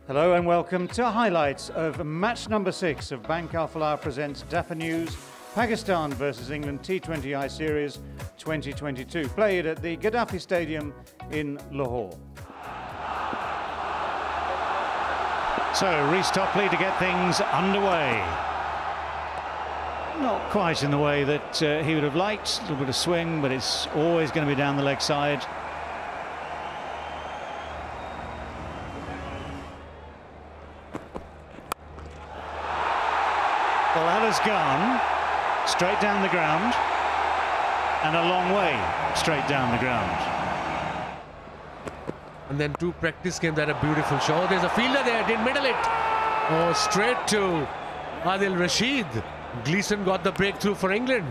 Hello and welcome to highlights of match number 6 of Bank Al Fallah presents DAFA News, Pakistan versus England T20I Series 2022, played at the Gaddafi Stadium in Lahore. So, Reece Topley to get things underway. Not quite in the way that he would have liked, a little bit of swing, but it's always going to be down the leg side. Well, that has gone straight down the ground and a long way straight down the ground. And then 2 practice games had a beautiful shot. There's a fielder there, didn't middle it. Oh, straight to Adil Rashid. Gleeson got the breakthrough for England.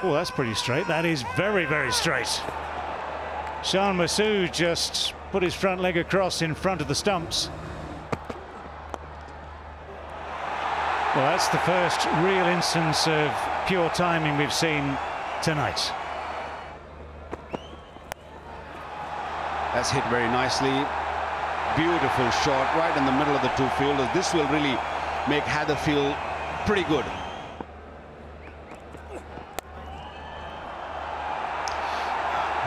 Oh, that's pretty straight. That is very, very straight. Ak Mazari just put his front leg across in front of the stumps. Well, that's the first real instance of pure timing we've seen tonight. That's hit very nicely. Beautiful shot right in the middle of the 2 fielders. This will really make Heather feel pretty good.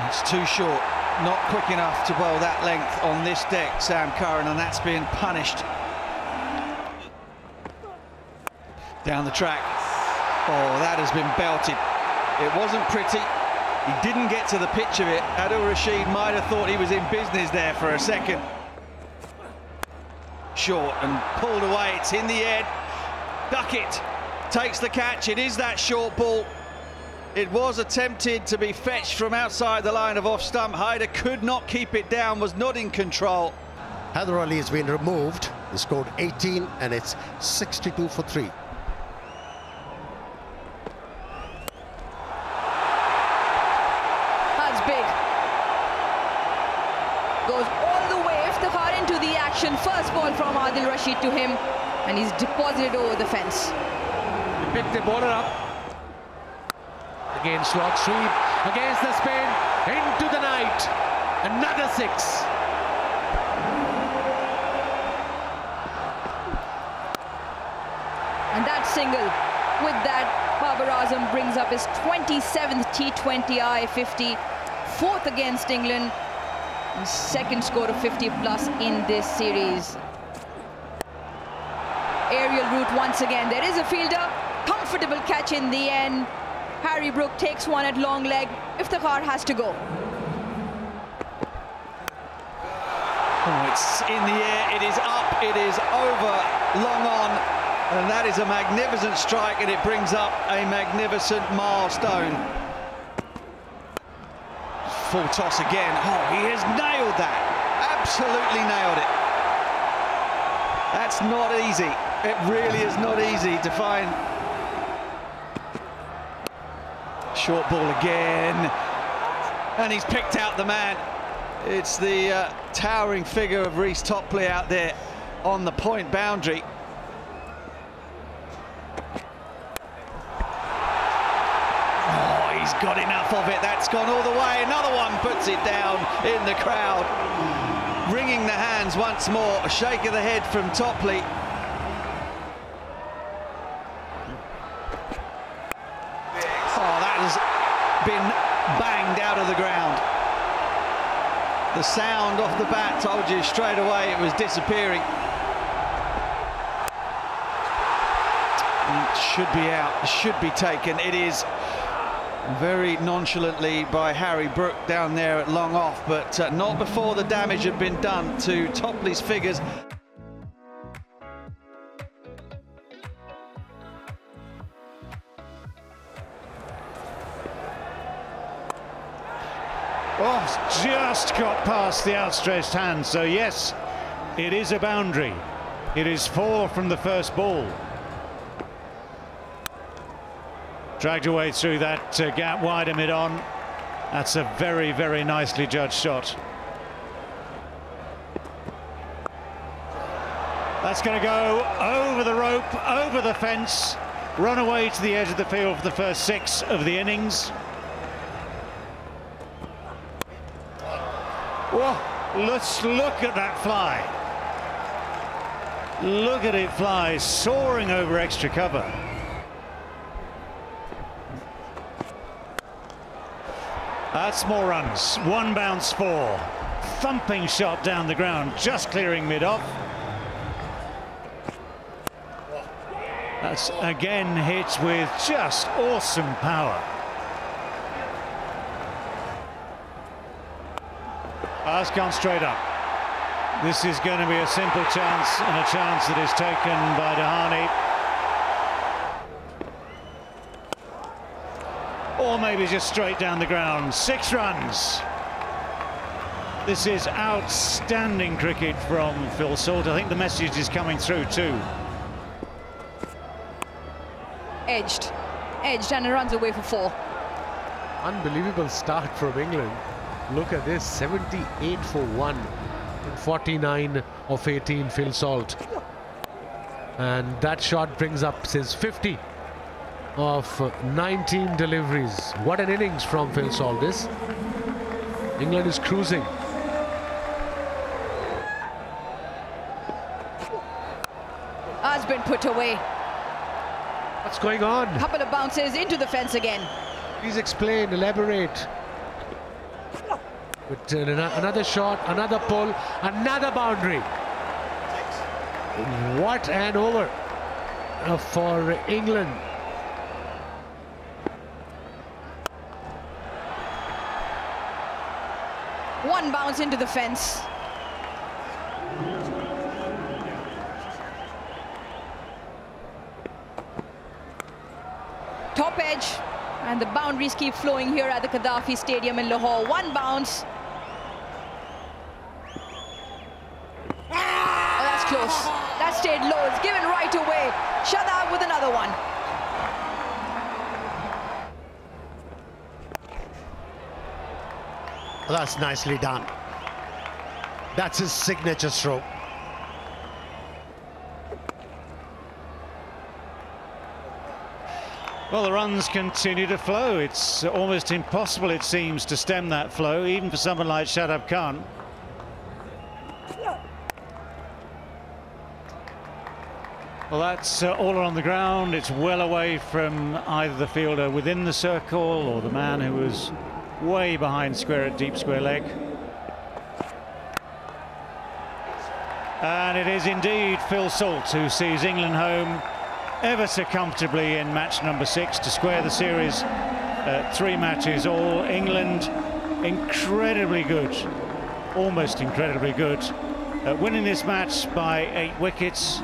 It's too short, not quick enough to bowl that length on this deck, Sam Curran, and that's being punished. Down the track. Oh, that has been belted. It wasn't pretty. He didn't get to the pitch of it. Adil Rashid might have thought he was in business there for a second. Short and pulled away. It's in the air. Duckett takes the catch. It is that short ball. It was attempted to be fetched from outside the line of off stump. Haider could not keep it down, was not in control. Haider Ali has been removed. He scored 18 and it's 62 for 3. Goes all the way into the action. First ball from Adil Rashid to him, and he's deposited over the fence. He picked the bowler up. Again, slot sweep against the spin, into the night. Another 6. And that single, with that, Babar Azam brings up his 27th T20I 50, 4th against England. Second score of 50 plus in this series. Aerial route once again. There is a fielder. Comfortable catch in the end. Harry Brook takes one at long leg. Iftikhar has to go. Oh, it's in the air. It is up. It is over. Long on. And that is a magnificent strike, and it brings up a magnificent milestone. Full toss again. Oh, he has nailed that. Absolutely nailed it. That's not easy. It really is not easy to find. Short ball again. And he's picked out the man. It's the towering figure of Reece Topley out there on the point boundary. He's got enough of it. That's gone all the way. Another one puts it down in the crowd. Wringing the hands once more. A shake of the head from Topley. Oh, that has been banged out of the ground. The sound off the bat told you straight away it was disappearing. It should be out. It should be taken. It is very nonchalantly by Harry Brook down there at long off, but not before the damage had been done to Topley's figures. Oh, just got past the outstretched hand. So yes, it is a boundary. It is 4 from the first ball. Dragged away through that gap wide and mid-on. That's a very, very nicely judged shot. That's going to go over the rope, over the fence, run away to the edge of the field for the first 6 of the innings. Whoa. Let's look at that fly. Look at it fly, soaring over extra cover. That's more runs. One bounce, 4. Thumping shot down the ground, just clearing mid-off. That's again hit with just awesome power. That's gone straight up. This is going to be a simple chance, and a chance that is taken by Dahani. Or maybe just straight down the ground. 6 runs. This is outstanding cricket from Phil Salt. I think the message is coming through too. Edged, and it runs away for 4. Unbelievable start from England. Look at this, 78 for 1. 49 of 18, Phil Salt. And that shot brings up his 50 of 19 deliveries. What an innings from Phil Salt this. England is cruising. Has been put away. What's going on? Couple of bounces into the fence again. Please explain, elaborate. But another shot, another pull, another boundary. What an over for England. One bounce into the fence. Top edge, and the boundaries keep flowing here at the Gaddafi Stadium in Lahore. One bounce. Oh, that's close. That stayed low. It's given right away. Shadab with another one. Well, that's nicely done. That's his signature stroke. Well, the runs continue to flow. It's almost impossible, it seems, to stem that flow, even for someone like Shadab Khan. Well, that's all on the ground. It's well away from either the fielder within the circle or the man who was way behind square at deep square leg. And it is indeed Phil Salt who sees England home ever so comfortably in match number 6 to square the series. 3 matches all. England incredibly good, almost incredibly good, winning this match by 8 wickets.